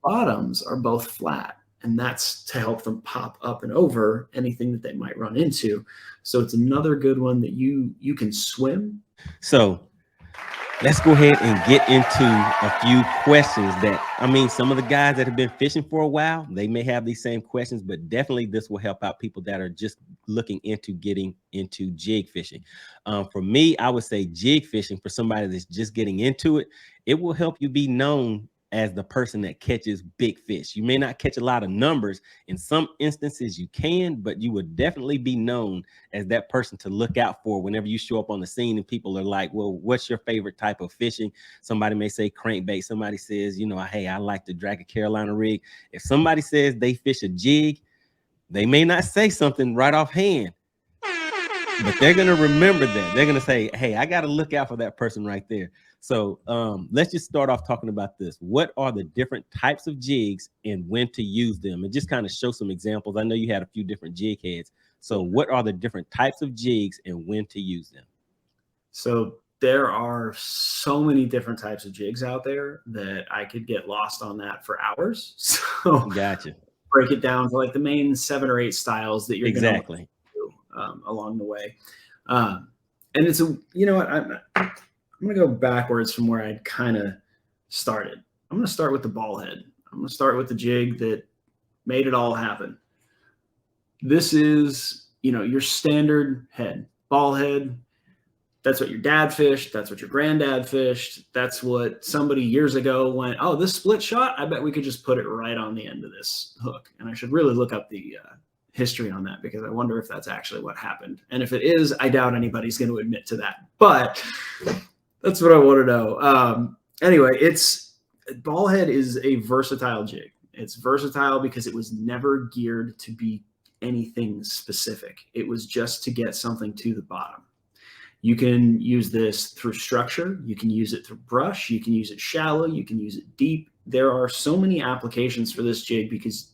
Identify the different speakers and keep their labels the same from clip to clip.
Speaker 1: bottoms are both flat, and that's to help them pop up and over anything that they might run into. So it's another good one that you can swim.
Speaker 2: So let's go ahead and get into a few questions that, I mean, some of the guys that have been fishing for a while, they may have these same questions, but definitely this will help out people that are just looking into getting into jig fishing. For me, I would say jig fishing, for somebody that's just getting into it, it will help you be known as the person that catches big fish. You may not catch a lot of numbers. In some instances you can, but you would definitely be known as that person to look out for whenever you show up on the scene and people are like, well, what's your favorite type of fishing? Somebody may say crankbait. Somebody says, you know, hey, I like to drag a Carolina rig. If somebody says they fish a jig, they may not say something right offhand, but they're going to remember that. They're going to say, hey, I got to look out for that person right there. So let's just start off talking about this. What are the different types of jigs and when to use them? And just kind of show some examples. I know you had a few different jig heads. So what are the different types of jigs and when to use them?
Speaker 1: So there are so many different types of jigs out there that I could get lost on that for hours. So
Speaker 2: gotcha.
Speaker 1: Break it down to like the main 7 or 8 styles that you're
Speaker 2: exactly
Speaker 1: going to do along the way. And it's a, you know what, I'm going to go backwards from where I'd kind of started. I'm going to start with the ball head. I'm going to start with the jig that made it all happen. This is, you know, your standard head, ball head. That's what your dad fished. That's what your granddad fished. That's what somebody years ago went, oh, this split shot, I bet we could just put it right on the end of this hook. And I should really look up the history on that, because I wonder if that's actually what happened. And if it is, I doubt anybody's going to admit to that. But that's what I want to know. Anyway, ball head is a versatile jig. It's versatile because it was never geared to be anything specific. It was just to get something to the bottom. You can use this through structure. You can use it through brush. You can use it shallow. You can use it deep. There are so many applications for this jig because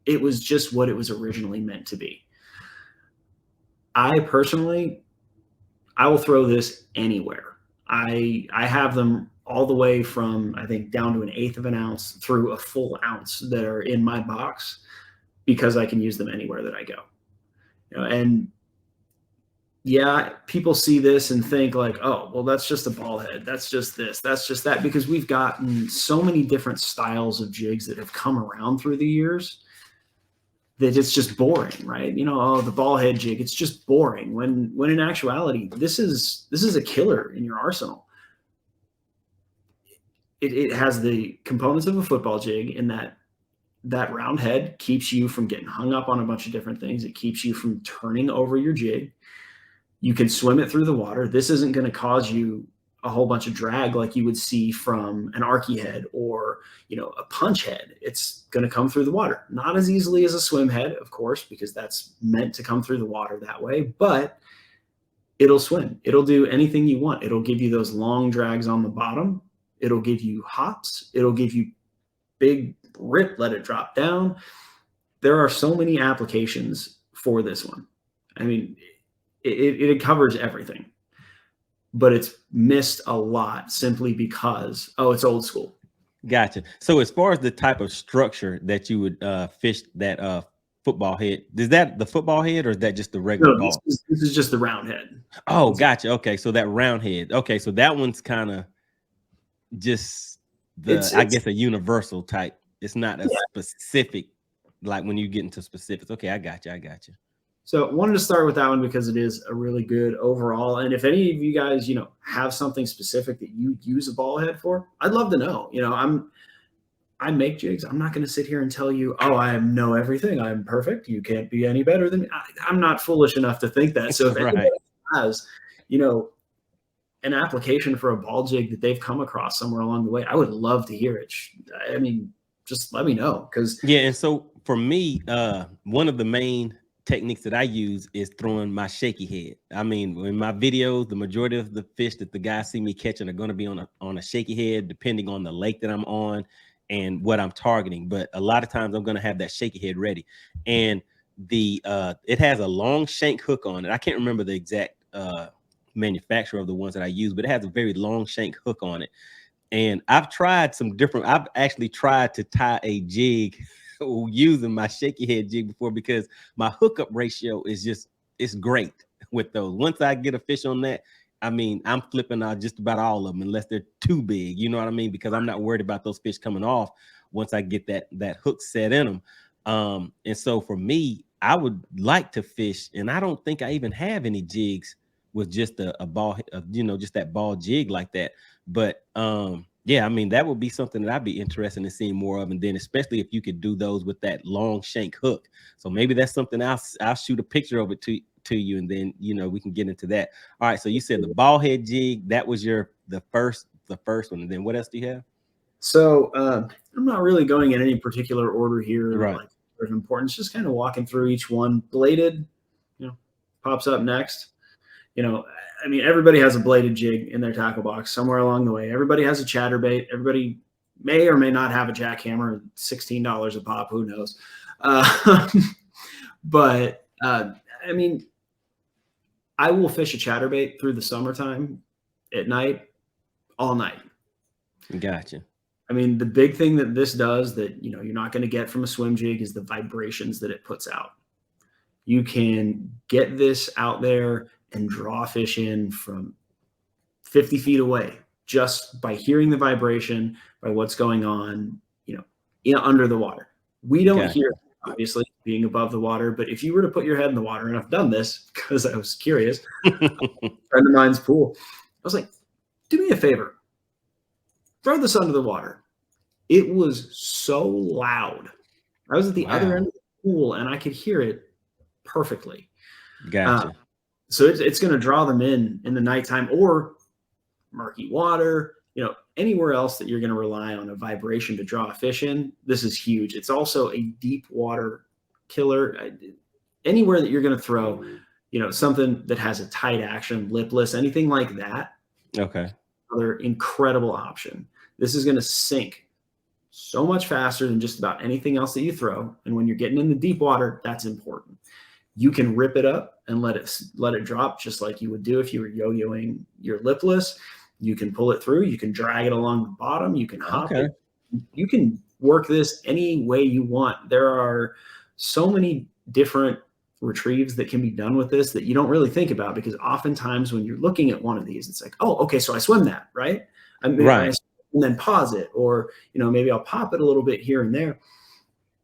Speaker 1: it was just what it was originally meant to be. I personally, I will throw this anywhere. I have them all the way from, I think, down to 1/8 of an ounce through a full ounce that are in my box, because I can use them anywhere that I go. You know, and yeah, people see this and think like, oh, well, that's just a ball head. That's just this. That's just that. Because we've gotten so many different styles of jigs that have come around through the years that it's just boring, right? You know, oh, the ball head jig, it's just boring. When in actuality, this is a killer in your arsenal. It has the components of a football jig in that round head keeps you from getting hung up on a bunch of different things. It keeps you from turning over your jig. You can swim it through the water. This isn't going to cause you a whole bunch of drag like you would see from an arky head or, you know, a punch head. It's going to come through the water. Not as easily as a swim head, of course, because that's meant to come through the water that way, but it'll swim. It'll do anything you want. It'll give you those long drags on the bottom. It'll give you hops. It'll give you big rip, let it drop down. There are so many applications for this one. I mean, it covers everything, but it's missed a lot simply because, oh, it's old school.
Speaker 2: Gotcha. So as far as the type of structure that you would fish that football head, is that the football head or is that just the regular ball?
Speaker 1: This is just the round head.
Speaker 2: Oh, gotcha. Okay, so that round head. Okay, so that one's kind of just I guess a universal type. It's not a specific, like when you get into specifics. Okay, I got you.
Speaker 1: So I wanted to start with that one because it is a really good overall. And if any of you guys, you know, have something specific that you use a ball head for, I'd love to know. You know, I make jigs. I'm not going to sit here and tell you, oh, I know everything. I'm perfect. You can't be any better than me. I'm not foolish enough to think that. So if anybody has, you know, an application for a ball jig that they've come across somewhere along the way, I would love to hear it. I mean, just let me know.
Speaker 2: And so for me, one of the main techniques that I use is throwing my shaky head. I mean, in my videos, the majority of the fish that the guys see me catching are going to be on a shaky head, depending on the lake that I'm on and what I'm targeting. But a lot of times I'm going to have that shaky head ready, and it has a long shank hook on it. I can't remember the exact manufacturer of the ones that I use, but it has a very long shank hook on it. And I've actually tried to tie a jig using my shaky head jig before, because my hookup ratio it's great with those. Once I get a fish on that, I mean, I'm flipping out just about all of them unless they're too big, you know what I mean? Because I'm not worried about those fish coming off once I get that hook set in them. And so for me, I would like to fish, and I don't think I even have any jigs with just a ball, just that ball jig like that. But yeah, I mean, that would be something that I'd be interested in seeing more of. And then especially if you could do those with that long shank hook. So maybe that's something I'll shoot a picture of it to you, and then we can get into that. All right, so you said the ball head jig, that was the first one, and then what else do you have?
Speaker 1: So I'm not really going in any particular order here,
Speaker 2: right?
Speaker 1: Like of importance, just kind of walking through each one. Bladed, pops up next. I mean, everybody has a bladed jig in their tackle box somewhere along the way. Everybody has a chatterbait. Everybody may or may not have a jackhammer, $16 a pop, who knows? But I mean, I will fish a chatterbait through the summertime at night, all night.
Speaker 2: Gotcha.
Speaker 1: I mean, the big thing that this does that, you're not going to get from a swim jig is the vibrations that it puts out. You can get this out there and draw fish in from 50 feet away just by hearing the vibration, by what's going on, under the water. We don't hear, obviously, being above the water, but if you were to put your head in the water, and I've done this because I was curious, a friend of mine's pool, I was like, do me a favor, throw this under the water. It was so loud. I was at the other end of the pool and I could hear it perfectly.
Speaker 2: Gotcha.
Speaker 1: So it's going to draw them in the nighttime or murky water, anywhere else that you're going to rely on a vibration to draw a fish in. This is huge. It's also a deep water killer. Anywhere that you're going to throw, something that has a tight action, lipless, anything like that.
Speaker 2: Okay.
Speaker 1: Another incredible option. This is going to sink so much faster than just about anything else that you throw. And when you're getting in the deep water, that's important. You can rip it up and let it drop just like you would do if you were yo-yoing your lipless. You can pull it through. You can drag it along the bottom. You can hop it. You can work this any way you want. There are so many different retrieves that can be done with this that you don't really think about, because oftentimes when you're looking at one of these, it's like, oh, okay, so I swim that, right? Right. And then pause it, or maybe I'll pop it a little bit here and there.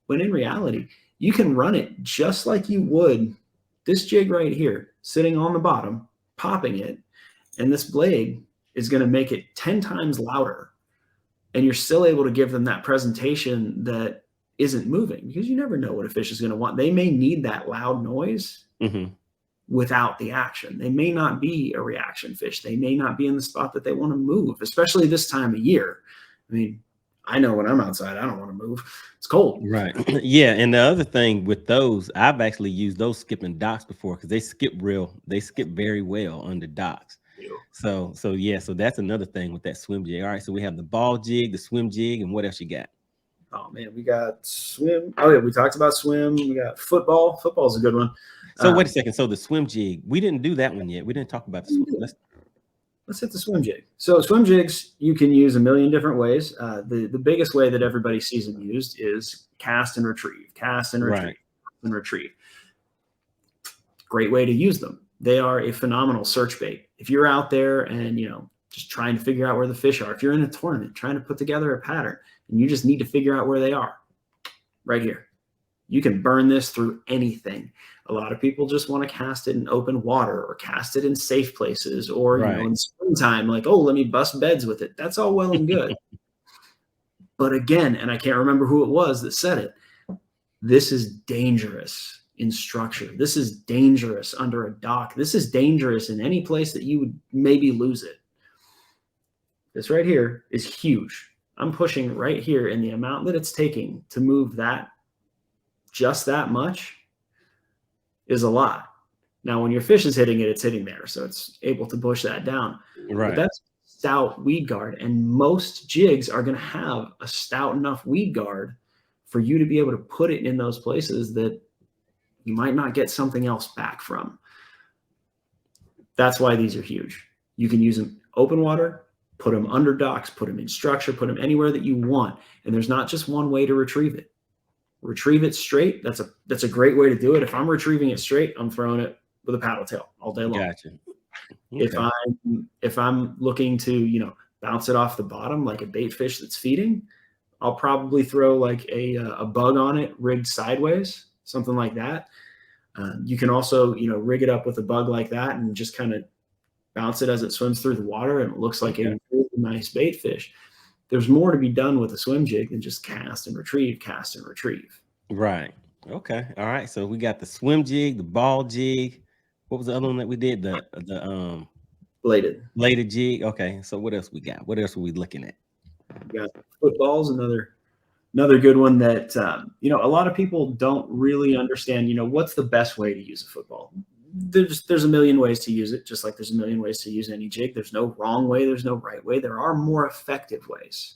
Speaker 1: When in reality, you can run it just like you would this jig right here, sitting on the bottom, popping it, and this blade is going to make it 10 times louder, and you're still able to give them that presentation that isn't moving, because you never know what a fish is going to want. They may need that loud noise without the action. They may not be a reaction fish. They may not be in the spot that they want to move, especially this time of year. I mean, I know when I'm outside, I don't want to move. It's cold.
Speaker 2: Right. Yeah. And the other thing with those, I've actually used those skipping docks before, because they skip very well under docks. So yeah, so that's another thing with that swim jig. All right, so we have the ball jig, the swim jig, and what else you got?
Speaker 1: Oh man, we got swim. Oh yeah, we talked about swim. We got football. Football's a good one.
Speaker 2: So wait a second. So the swim jig, we didn't do that one yet. We didn't talk about the swim.
Speaker 1: Let's hit the swim jig. So swim jigs, you can use a million different ways. The biggest way that everybody sees them used is cast and retrieve, cast and retrieve, right. And retrieve. Great way to use them. They are a phenomenal search bait. If you're out there and, just trying to figure out where the fish are, if you're in a tournament trying to put together a pattern and you just need to figure out where they are, right here, you can burn this through anything. A lot of people just want to cast it in open water or cast it in safe places, or
Speaker 2: right.
Speaker 1: In springtime, like, oh, let me bust beds with it. That's all well and good. But again, and I can't remember who it was that said it, this is dangerous in structure. This is dangerous under a dock. This is dangerous in any place that you would maybe lose it. This right here is huge. I'm pushing right here, and the amount that it's taking to move that, just that much, is a lot. Now, when your fish is hitting it, it's hitting there, so it's able to push that down.
Speaker 2: Right.
Speaker 1: But that's stout weed guard, and most jigs are going to have a stout enough weed guard for you to be able to put it in those places that you might not get something else back from. That's why these are huge. You can use them open water, put them under docks, put them in structure, put them anywhere that you want. And there's not just one way to retrieve it. Retrieve it straight. That's a great way to do it. If I'm retrieving it straight, I'm throwing it with a paddle tail all day long.
Speaker 2: Gotcha. Okay.
Speaker 1: If I'm looking to, bounce it off the bottom like a bait fish that's feeding, I'll probably throw like a bug on it rigged sideways, something like that. You can also, rig it up with a bug like that and just kind of bounce it as it swims through the water, and it looks like a really nice bait fish. There's more to be done with a swim jig than just cast and retrieve, cast and retrieve.
Speaker 2: Right. Okay. All right. So we got the swim jig, the ball jig. What was the other one that we did? The bladed jig. Okay. So what else we got? What else are we looking at?
Speaker 1: We got footballs, another good one that a lot of people don't really understand. What's the best way to use a football? There's a million ways to use it, just like there's a million ways to use any jig. There's no wrong way. There's no right way. There are more effective ways.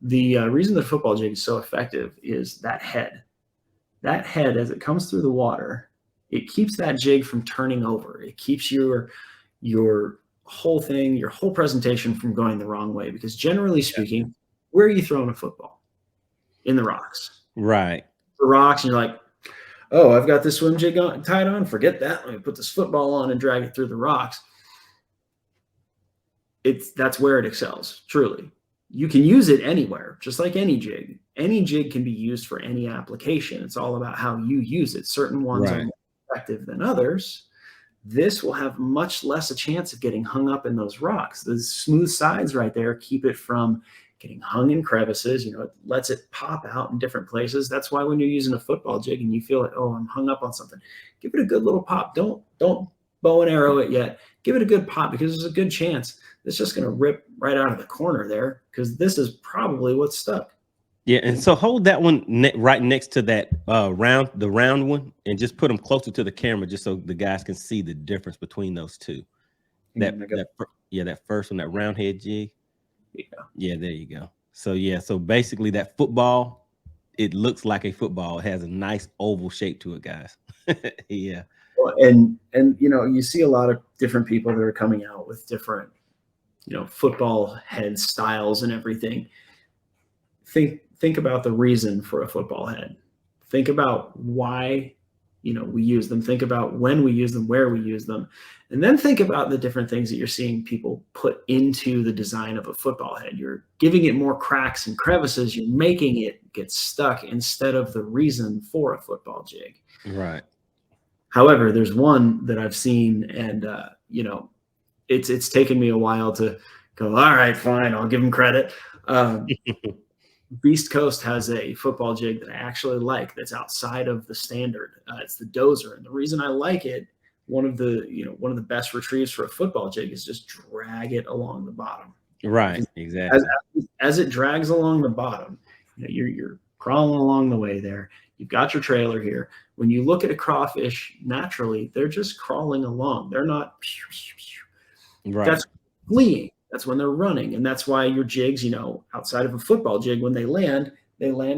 Speaker 1: The reason the football jig is so effective is that head. That head, as it comes through the water, it keeps that jig from turning over. It keeps your whole thing, your whole presentation from going the wrong way. Because generally speaking, where are you throwing a football? In the rocks. Right. The rocks, and you're like, oh, I've got this swim jig tied on. Forget that. Let me put this football on and drag it through the rocks. That's where it excels, truly. You can use it anywhere, just like any jig. Any jig can be used for any application. It's all about how you use it. Certain ones are more effective than others. This will have much less a chance of getting hung up in those rocks. The smooth sides right there keep it from getting hung in crevices. It lets it pop out in different places. That's why when you're using a football jig and you feel like, oh, I'm hung up on something, give it a good little pop. Don't bow and arrow it yet. Give it a good pop, because there's a good chance it's just going to rip right out of the corner there, because this is probably what's stuck.
Speaker 2: Yeah, and so hold that one right next to that the round one, and just put them closer to the camera, just so the guys can see the difference between those two. That first one, that round head jig. Yeah, there you go. So basically that football, it looks like a football. It has a nice oval shape to it, guys. Yeah.
Speaker 1: And you see a lot of different people that are coming out with different football head styles and everything. Think about the reason for a football head. Think about why we use them. Think about when we use them, where we use them, and then think about the different things that you're seeing people put into the design of a football head. You're giving it more cracks and crevices. You're making it get stuck instead of the reason for a football jig.
Speaker 2: Right.
Speaker 1: However, there's one that I've seen, and it's taken me a while to go, all right, fine, I'll give them credit. Beast Coast has a football jig that I actually like that's outside of the standard. It's the dozer. And the reason I like it, one of the best retrieves for a football jig is just drag it along the bottom.
Speaker 2: Right, exactly.
Speaker 1: As it drags along the bottom, you're crawling along the way there. You've got your trailer here. When you look at a crawfish, naturally, they're just crawling along. They're not. Right. That's fleeing. That's when they're running. And that's why your jigs, outside of a football jig, when they land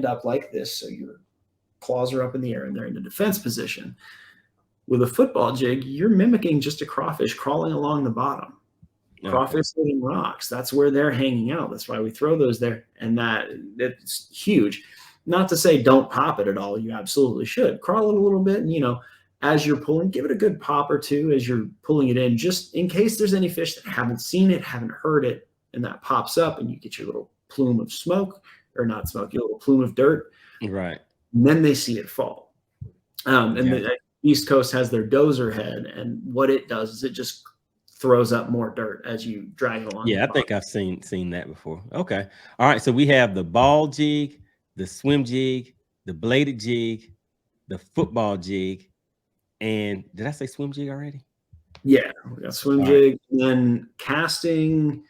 Speaker 1: up like this. So your claws are up in the air and they're in a defense position. With a football jig, you're mimicking just a crawfish crawling along the bottom. Okay. Crawfish hitting rocks. That's where they're hanging out. That's why we throw those there. And that's huge. Not to say don't pop it at all. You absolutely should. Crawl it a little bit and, as you're pulling, give it a good pop or two as you're pulling it in, just in case there's any fish that haven't seen it, haven't heard it, and that pops up and you get your little plume of smoke, or not smoke, your little plume of dirt.
Speaker 2: Right.
Speaker 1: And then they see it fall. The East Coast has their dozer head, and what it does is it just throws up more dirt as you drag it along.
Speaker 2: Yeah, I think I've seen that before. Okay. All right. So we have the ball jig, the swim jig, the bladed jig, the football jig. And did I say swim jig already?
Speaker 1: Yeah, we got swim jig, and then casting.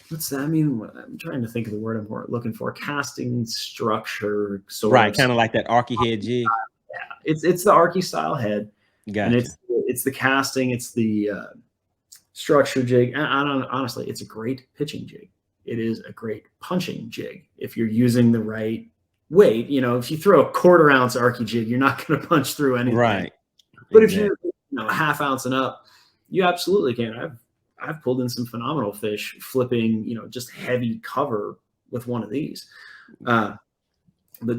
Speaker 1: What's that mean? I'm trying to think of the word I'm looking for. Casting structure.
Speaker 2: Right, kind of like that archy head jig.
Speaker 1: Yeah, it's the archy style head.
Speaker 2: Gotcha.
Speaker 1: And it's the casting. It's the structure jig. And honestly, it's a great pitching jig. It is a great punching jig if you're using the right weight. If you throw a 1/4 ounce archy jig, you're not going to punch through anything.
Speaker 2: Right.
Speaker 1: But exactly. If you're a 1/2 ounce and up, you absolutely can. I've pulled in some phenomenal fish flipping, you know, just heavy cover with one of these. But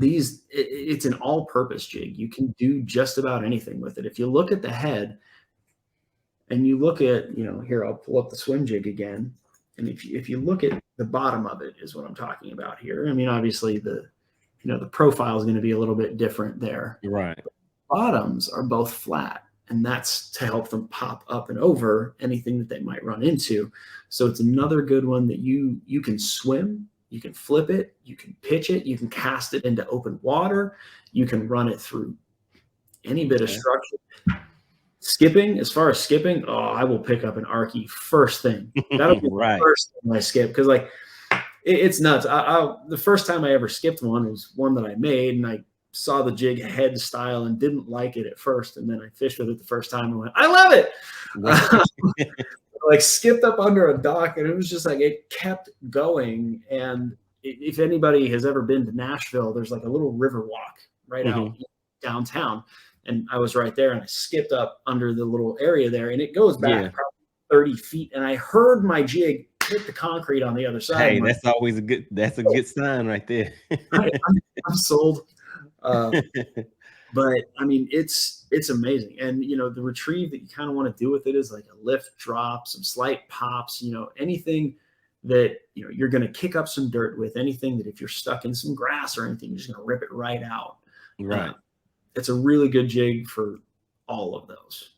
Speaker 1: these, it's an all-purpose jig. You can do just about anything with it. If you look at the head and you look at, you know, here, I'll pull up the swim jig again. And if you look at the bottom of it is what I'm talking about here. I mean, obviously the, you know, the profile is going to be a little bit different there.
Speaker 2: Right.
Speaker 1: Bottoms are both flat, and that's to help them pop up and over anything that they might run into. So it's another good one that you can swim, you can flip it, you can pitch it, you can cast it into open water, you can run it through any bit of structure. Skipping, as far as skipping, oh, I will pick up an Arky first thing. That'll be the first thing I skip, because like it's nuts. The first time I ever skipped one was one that I made, and I saw the jig head style and didn't like it at first, and then I fished with it the first time and went, I love it. Right. Like skipped up under a dock, and it was just like it kept going. And if anybody has ever been to Nashville, there's like a little river walk right out downtown. And I was right there, and I skipped up under the little area there, and it goes back probably 30 feet. And I heard my jig hit the concrete on the other side.
Speaker 2: Hey, that's always a good sign right there.
Speaker 1: I'm sold. But I mean, it's amazing. And, you know, the retrieve that you kind of want to do with it is like a lift drop, some slight pops, you know, anything that, you know, you're going to kick up some dirt with, anything that if you're stuck in some grass or anything, you're just going to rip it right out.
Speaker 2: Right.
Speaker 1: It's a really good jig for all of those.